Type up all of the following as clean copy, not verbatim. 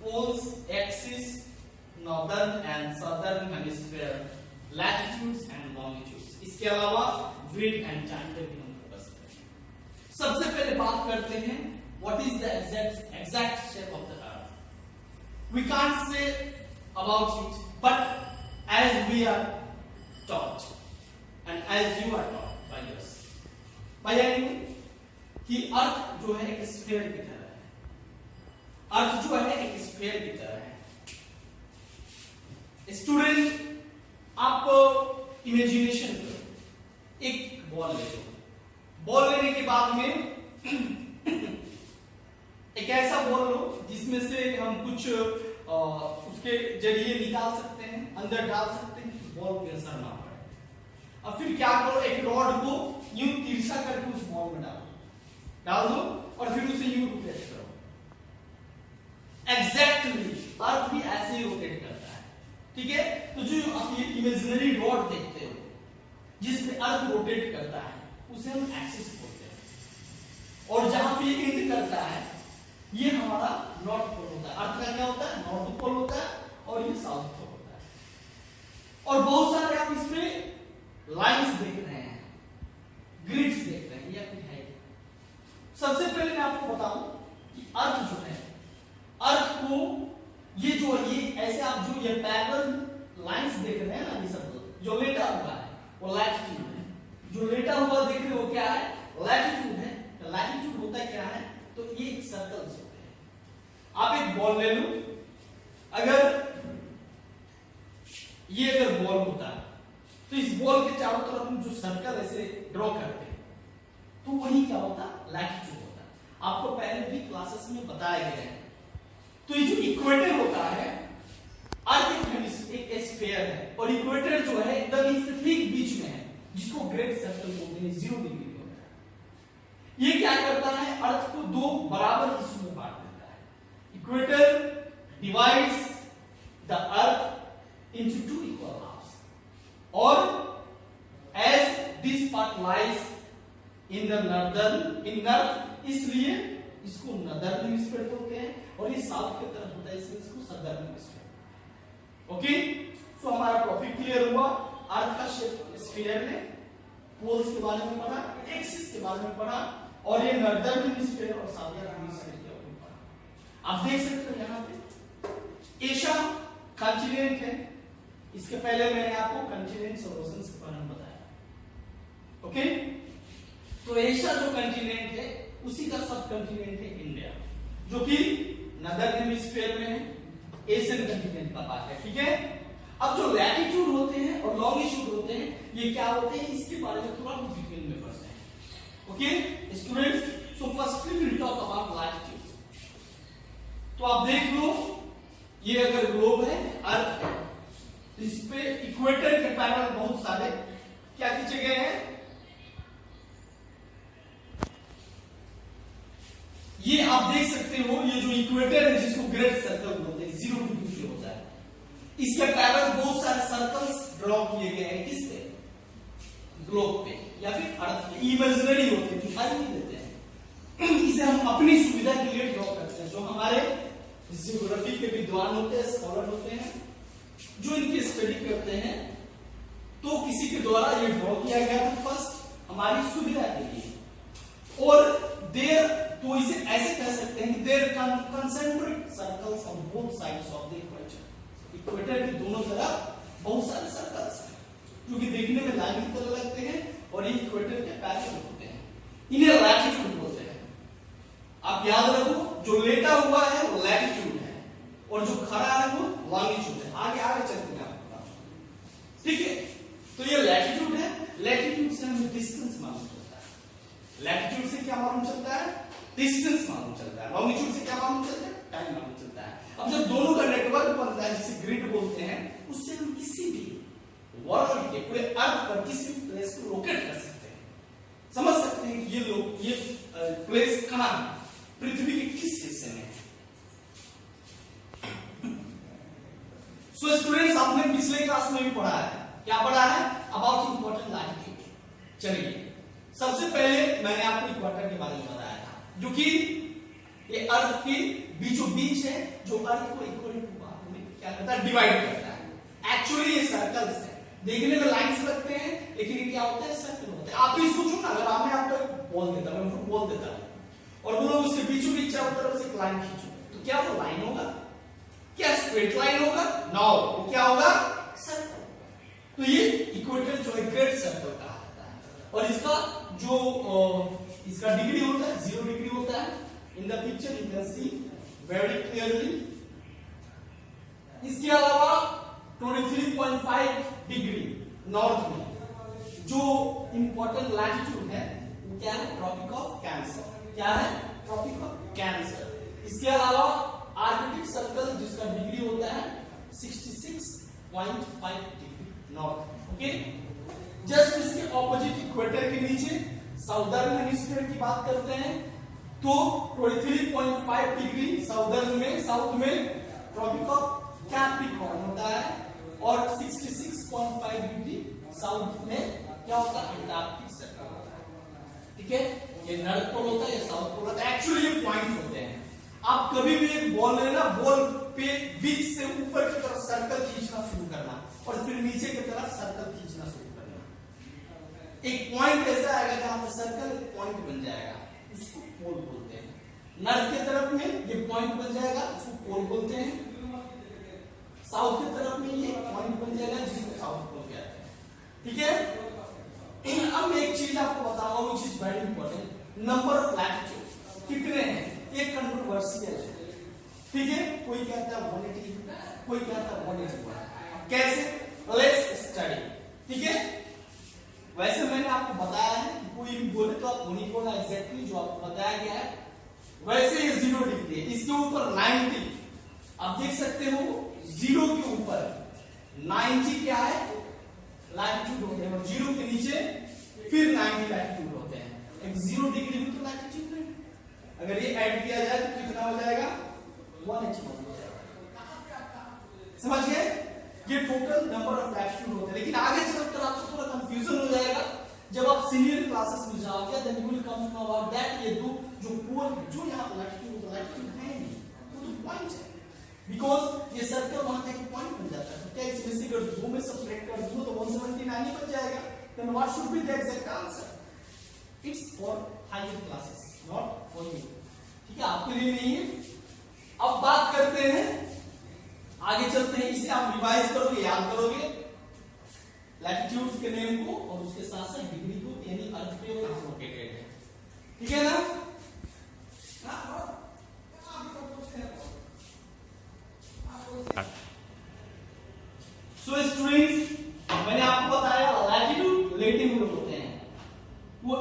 poles, axis, northern and southern hemisphere, latitudes and longitudes. इसके अलावा grid and time पे भी हम फोकस करेंगे। सबसे पहले बात करते हैं what is the exact shape of the earth. We can't say about it, but as we are taught and as you are taught by us, by यानी कि अर्थ जो है एक स्फीयर की तरह है। अर्थ जो है एक स्फीयर की तरह है। स्टूडेंट, आप इमेजिनेशन करो, एक बॉल ले लो। बॉल लेने के बाद में एक ऐसा बॉल लो जिसमें से हम कुछ उसके जरिए निकाल सकते हैं, अंदर डाल सकते हैं, बॉल पे असर ना पड़े। अब फिर क्या करो, एक रॉड को यूं तिरछा करके उस बॉल में डाल दो और फिर उसे यूं रोटेट करो। एग्जैक्टली अर्थ भी ऐसे ही रोटेट करता है, ठीक है। तो जो आप ये इमेजिनरी रॉड देखते हो जिसमें अर्थ रोटेट करता है उसे हम एक्सिस बोलते हैं, और जहां पे ये एंड करता है ये हमारा नॉर्थ पोल होता है। अर्थ का क्या होता है? नॉर्थ पोल होता है, और ये साउथ पोल होता है। और बहुत सारे आप इसमें लाइंस देख रहे हैं, ग्रिड्स देख रहे हैं, या कुछ है। सबसे पहले मैं आपको बताऊं कि अर्थ जो है, अर्थ को ये ऐसे आप जो ये पैरेलल लाइंस देख रहे हैं ना, ये सब जो लेटा हुआ है वो लैटिट्यूड है। जो लेटा हुआ देख रहे हो क्या है? लैटिट्यूड है। तो लैटिट्यूड होता क्या है? तो ये एक सर्कल्स होते हैं। आप एक बॉल ले लो, अगर ये अगर बॉल होता है तो इस बॉल के चारों तरफ हम जो सर्कल ऐसे ड्रॉ करते हैं तो वही क्या होता? लैटिट्यूड होता है। आपको पहले भी क्लासेस में बताया गया है। तो ये जो इक्वेटर होता है, अर्थ एक स्फीयर है, और इक्वेटर जो है एकदम इसके ठीक बीच में है, जिसको ग्रेट सर्कल बोलते हैं, 0 डिग्री होता है। ये क्या करता है? अर्थ को दो बराबर हिस्सों में बांट देता है। Equator divides the earth into 2 equal halves, or as this part lies in the north, इसलिए इसको नॉर्दर्न हेमिस्फीयर बोलते हैं, और ये साउथ की तरफ होता है इसलिए इसको सदर्न हेमिस्फीयर। ओके, सो हमारा टॉपिक क्लियर हुआ। अर्थ का शेप स्फीयर है, पोल्स के बारे में पढ़ा, एक्सिस के बारे में पढ़ा, और ये नॉर्दर्न हेमिस्फीयर और साउदर्न हेमिस्फीयर के बारे में पढ़ा। आप देख सकते हो यहाँ पे एशिया कॉन्टिनेंट है। इसके पहले मैंने आपको कॉन्टिनेंट्स और ओशंस के बारे में बताया। ओके, तो एशिया जो कॉन्टिनेंट है उसी का सब कॉन्टिनेंट है इंडिया, जो कि नॉर्दर्न हेमिस्फीयर में है, एशियन कॉन्टिनेंट का पार्ट है, ठीक है। अब जो लैटिट्यूड होते हैं और लॉन्गिट्यूड होते हैं, ये क्या होते हैं इसके बारे में थोड़ा डिटेल में पढ़ते हैं। Okay students, so firstly we will talk about latitude. तो आप देख लो, ये अगर ग्लोब है, अर्थ है, तो इस पे इक्वेटर के पैरेलल बहुत सारे क्या खींचे गए हैं? ये आप देख सकते हो, ये जो इक्वेटर है जिसको ग्रेट सर्कल बोलते हैं, 0 डिग्री पे होता है, इसके पैरेलल बहुत सारे सर्कल्स ड्रॉ किए गए हैं। किस पे? ग्लोब पे या फिर अर्थ पे। इमेजिनरी होते हैं, दिखाई नहीं देते हैं। इसे हम अपनी सुविधा के लिए ड्रॉ करते हैं। जो हमारे जियोग्राफी के विद्वान होते हैं, स्कॉलर होते हैं, जो इनकी स्टडी करते हैं, तो किसी के द्वारा ये ड्रॉ किया गया था फर्स्ट हमारी सुविधा के लिए, और देयर, तो इसे ऐसे कह सकते हैं कि there concentric circles on both sides of the equator. Equator के दोनों तरफ बहुत सारे सर्कल्स हैं जो कि देखने में लाइन की तरह लगते हैं, और ये इक्वेटर के पैरेलल होते हैं। इन्हें लैटिट्यूड बोलते हैं। आप याद रखो, जो लेटा हुआ है वो लैटिट्यूड है, और जो खड़ा है वो लॉन्गिट्यूड है। आगे चलते हैं आपको बताऊं, ठीक है। तो ये लैटिट्यूड है। लैटिट्यूड से हमें डिस्टेंस मालूम चलता है। लैटिट्यूड से क्या मालूम चलता है? डिस्टेंस मालूम चलता है। लॉन्गिट्यूड से क्या मालूम चलता है? टाइम मालूम चलता है। अब जब दोनों का नेटवर्क बनता है, जिसे ग्रिड बोलते हैं, उससे हम किसी भी वर्ल्ड के पूरे अर्थ पर किसी भी प्लेस को लोकेट कर सकते हैं, समझ सकते हैं कि ये प्लेस कहां है, पृथ्वी के किस हिस्से में है। सो स्टूडेंट्स, आपने पिछले क्लास में भी पढ़ा है, क्या पढ़ा है? About important latitude. चलिए, सबसे पहले मैंने आपको इक्वेटर के बारे में बताया था, जो कि ये अर्थ की बीचों बीच है जो अर्थ को इक्वल टू पार्ट में क्या करता है, डिवाइड करता है। एक्चुअली ये सर्कल्स है, देखने में लाइंस लगते हैं लेकिन ये क्या होता है, सर्कल होता है। आप ही सोचो ना, अगर आपने आपको बॉल देता, मैं फुटबॉल देता और बोलो उसके बीचों बीच चारों तरफ से एक लाइन खींचो, तो क्या वो लाइन होगा, क्या स्ट्रेट लाइन होगा, नो, वो क्या होगा, सर्कल। तो ये इक्वेटर जोइक्रेट सर्कल कहा जाता है। और इसका जो इसका डिग्री होता है 0 डिग्री होता है। In the picture you can see very clearly. इसके अलावा 23.5 डिग्री नॉर्थ में जो इंपॉर्टेंट लैटिट्यूड है वो क्या है, ट्रॉपिक ऑफ कैंसर। क्या है, ट्रॉपिक ऑफ कैंसर। इसके अलावा आर्कटिक सर्कल जिसका डिग्री होता है 66.5 डिग्री नॉर्थ। ओके, जस्ट इसके ऑपोजिट इक्वेटर के नीचे साउदर्न हेमिस्फीयर की बात करते हैं तो 23.5 डिग्री साउदर्न में, साउथ में ट्रॉपिक ऑफ कैप्रिकॉर्न होता है और 66.5 डिग्री साउथ में क्या होता है, अंटार्कटिक सर्कल होता है। ठीक है, ये नॉर्थ पोल होता है, ये साउथ पोल होता है। एक्चुअली ये पॉइंट होते हैं। आप कभी भी एक बॉल लेना, बॉल पे बीच से ऊपर की तरफ सर्कल खींचना शुरू करना और फिर नीचे की तरफ सर्कल खींचना शुरू करना। एक पॉइंट ऐसा आएगा जहां पर सर्कल पॉइंट बन जाएगा, उसको पोल बोलते हैं। नॉर्थ की तरफ में ये पॉइंट बन जाएगा, उसको पोल बोलते हैं। साउथ की तरफ में ये पॉइंट बन जाएगा जिसको साउथ पोल कहते हैं। ठीक है, अब मैं एक चीज आपको बताऊंगा which is very important, number of latitude कितने हैं, ये कंट्रोवर्शियल है। ठीक है, कोई कहता है 180, कोई कहता है 181। कैसे, लेट्स स्टडी। ठीक है, वैसे मैंने आपको बताया है कि कोई भी बोले तो आप वही बोलना एग्जैक्टली जो आपको बताया गया है। वैसे ये 0 डिग्री है, इसके ऊपर 90 आप देख सकते हो, 0 के ऊपर 90 क्या है, लैटिट्यूड होते हैं और 0 के नीचे फिर 90 लैटिट्यूड होते हैं। एक 0 डिग्री भी तो लैटिट्यूड है। अगर ये ऐड किया जाए तो कितना हो जाएगा, 181 हो जाएगा। समझ गए, ये टोटल नंबर ऑफ लैटिट्यूड होते हैं। लेकिन आगे चलकर आपको थोड़ा कंफ्यूजन हो जाएगा जब आप सीनियर क्लासेस में जाओगे, then you will come to know about that ये दो जो पोल जो यहां पर लैटिट्यूड है नहीं, वो तो पॉइंट है। बिकॉज ये सर्कल वहां तक पॉइंट बन जाता है। तो क्या इसमें से अगर 2 में सब्ट्रैक्ट कर दूं तो 179 ही बन जाएगा। Then what should be the exact answer, it's for higher classes not for you. ठीक है, आपके लिए नहीं है। अब बात करते हैं, आगे चलते हैं। इसे आप रिवाइज करोगे, याद करोगे लैटिट्यूड्स के नेम को और उसके साथ साथ डिग्री को, यानी अर्थ पे कहां लोकेटेड है। ठीक है ना, सो स्टूडेंट्स मैंने आपको बताया लैटिट्यूड लेटिट्यूड होते हैं, वो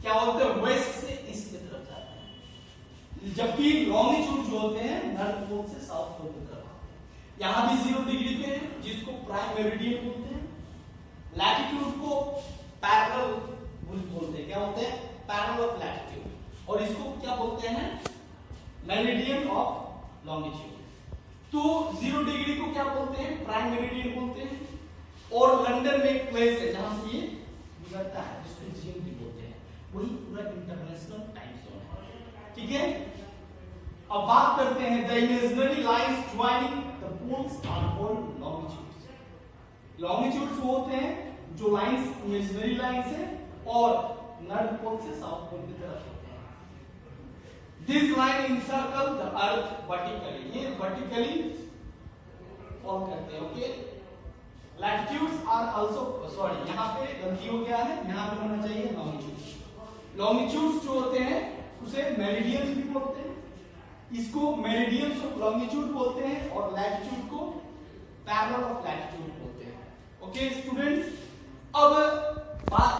क्या होते हैं, वेस्ट से ईस्ट की तरफ जाते हैं, जबकि लॉन्गिट्यूड जो होते हैं नॉर्थ पोल से साउथ पोल की तरफ आते हैं। यहां भी 0 डिग्री पे है जिसको प्राइम मेरिडियन बोलते हैं। लैटिट्यूड को पैरेलल बोलते हैं, क्या होते हैं, पैरेलल ऑफ लैटिट्यूड, और इसको क्या बोलते हैं, मेरिडियन ऑफ लॉन्गिट्यूड। तो 0 डिग्री को क्या बोलते हैं, प्राइम मेरिडियन बोलते हैं। और लंदन में एक प्लेस है जहां से ये गुजरता है जिसको जीएमटी बोलते हैं, वही पूरा इंटरनेशनल टाइम जोन है। ठीक है, अब बात करते हैं the imaginary lines joining the poles are called longitudes. Longitudes वो होते हैं जो लाइंस इमेजिनरी लाइंस है और नॉर्थ पोल से साउथ पोल की तरफ होते हैं। This line encircle the earth vertically, ये vertically फॉल करते हैं। Okay, latitudes are also, sorry यहाँ पे गलती हो गया है, यहाँ पे होना चाहिए लॉन्गिट्यूड्स। लॉन्गिट्यूड्स जो होते हैं उसे मेरिडियंस भी बोलते हैं, इसको मेरिडियंस ऑफ लॉन्गिट्यूड बोलते हैं और लैटिट्यूड को पैरेलल ऑफ लैटिट्यूड बोलते हैं। ओके स्टूडेंट्स, अब बात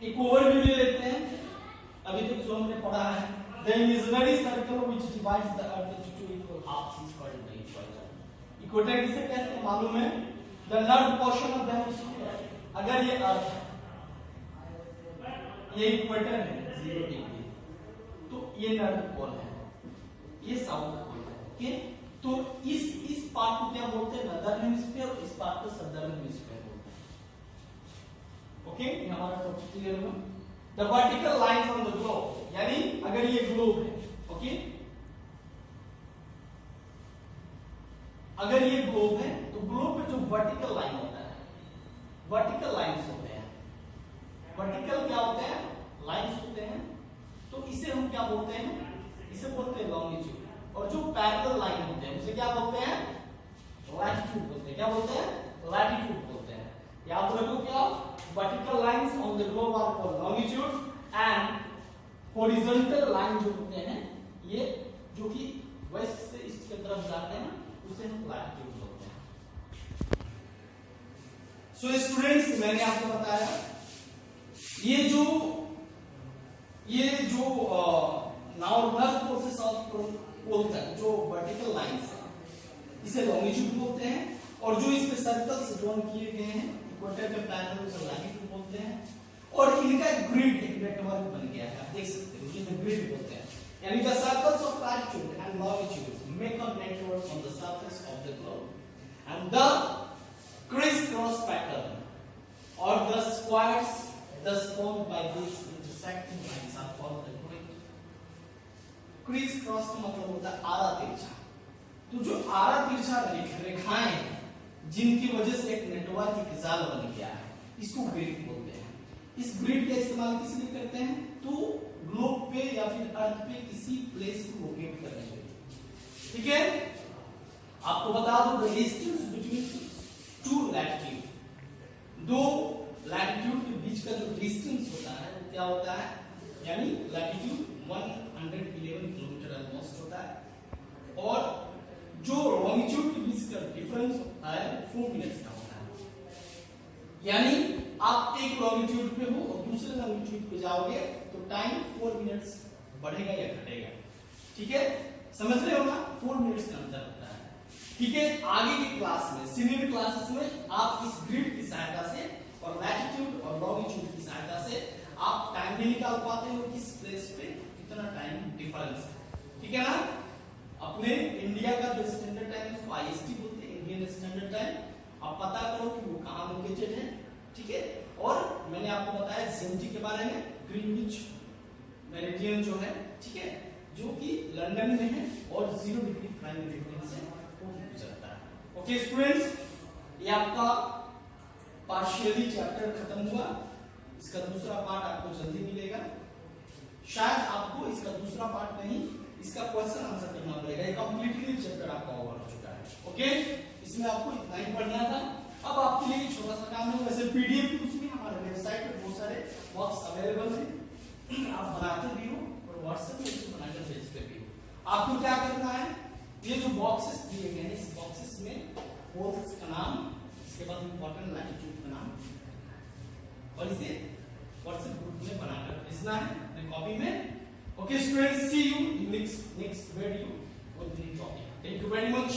एक ओवरव्यू ले लेते हैं। अभी तक जो हमने पढ़ा है, the imaginary circle which divides the earth into equal halves is called the equator. Equator किसे कहते हैं मालूम है, the north portion of the hemisphere. अगर ये अर्थ है, ये इक्वेटर है 0 डिग्री, तो ये नॉर्थ पोल है, ये साउथ पोल है। ओके, तो इस पार्ट को क्या बोलते हैं, नॉर्दर्न हेमिस्फीयर, इस पार्ट को सदर्न हेमिस्फीयर बोलते हैं। ओके, ये हमारा टॉपिक क्लियर हुआ। The vertical lines on the globe, यानी अगर ये ग्लोब है ओके, अगर ये ग्लोब है तो ग्लोब पे जो वर्टिकल लाइन होता है, वर्टिकल लाइंस होते हैं, वर्टिकल क्या होते हैं, लाइंस होते हैं, तो इसे हम क्या बोलते हैं, इसे बोलते हैं लॉन्गिट्यूड। और जो पैरेलल लाइन होते हैं उसे क्या बोलते हैं, लैटिट्यूड बोलते हैं। क्या बोलते हैं, लैटिट्यूड बोलते हैं। याद रखो क्या, vertical lines on the globe are called longitude and horizontal line जो होते हैं ये जो कि वेस्ट से ईस्ट की तरफ जाते हैं उसे हम लैटिट्यूड बोलते हैं। सो स्टूडेंट्स, मैंने आपको बताया ये जो नॉर्मल प्रोसेस ऑफ पोल तक जो वर्टिकल लाइंस है इसे लॉन्गिट्यूड बोलते हैं, और जो इस पे सर्कल्स ड्रॉन किए गए हैं इक्वेटर के पैरेलल उसे लैटिट्यूड बोलते हैं। और इनका ग्रिड, एक नेटवर्क बन गया है, आप देख सकते हो, इसे ग्रिड बोलते हैं। यानी the circles of latitude and longitude make a network on the surface of the globe and the criss cross pattern और the squares thus formed by these intersecting lines are called the grid. Criss cross का मतलब होता है आरा तिरछा। तो जो आरा तिरछा रेखाएं जिनकी वजह से एक नेटवर्क की जाल बन गया है इसको ग्रिड बोलते हैं। इस ग्रिड का इस्तेमाल किस लिए करते हैं, तो ग्लोब पे या फिर अर्थ पे किसी प्लेस को लोकेट करने के लिए। ठीक है, आपको बता दो the distance between two latitude, दो लैटिट्यूड के बीच का जो डिस्टेंस होता है वो क्या होता है, यानी लैटिट्यूड 111 किलोमीटर ऑलमोस्ट होता है, और जो लॉन्गिट्यूड के बीच का डिफरेंस होता है 4 मिनट्स का होता है। यानी आप एक लॉन्गिट्यूड पे हो और दूसरे लॉन्गिट्यूड पे जाओगे तो टाइम 4 मिनट्स बढ़ेगा या घटेगा। ठीक है, समझ रहे हो ना, 4 मिनट्स का अंतर होता है। ठीक है, आगे की क्लास में, सीनियर क्लासेस में आप इस ग्रिड की सहायता से और लैटिट्यूड और लॉन्गिट्यूड की सहायता से आप टाइम भी निकाल पाते हो किस प्लेस पे कितना टाइम डिफरेंस है। ठीक है ना, अपने इंडिया का जो स्टैंडर्ड टाइम है उसको आईएसटी बोलते हैं, इंडियन स्टैंडर्ड टाइम। आप पता करो कि वो कहां लोकेटेड है। ठीक है, और मैंने आपको बताया जीएमटी के बारे में, ग्रीनविच मेरिडियन जो है, ठीक है, जो कि लंदन में है और 0 डिग्री प्राइम मेरिडियन से गुजरता है। ओके स्टूडेंट्स, ये आपका पार्शियली चैप्टर खत्म हुआ। इसका दूसरा पार्ट आपको जल्दी मिलेगा। शायद आपको इसका दूसरा पार्ट नहीं, इसका क्वेश्चन आंसर करना पड़ेगा। ये कंप्लीटली चैप्टर आपका ओवर हो चुका है। ओके, इसमें आपको इतना ही पढ़ना था। अब आपके लिए छोटा सा काम है, वैसे पीडीएफ भी उसमें हमारे वेबसाइट पे बहुत सारे बॉक्स अवेलेबल हैं, आप बनाते भी हो और व्हाट्सएप में इसको बनाकर भेजते भी हो। आपको क्या करना है, ये जो बॉक्सेस दिए गए हैं इस बॉक्सेस में पोल्स का नाम, इसके बाद इंपॉर्टेंट लैटिट्यूड का नाम, और इसे व्हाट्सएप ग्रुप में बनाकर भेजना है अपने कॉपी में। Okay students, see you in next video with new topic. Thank you very much.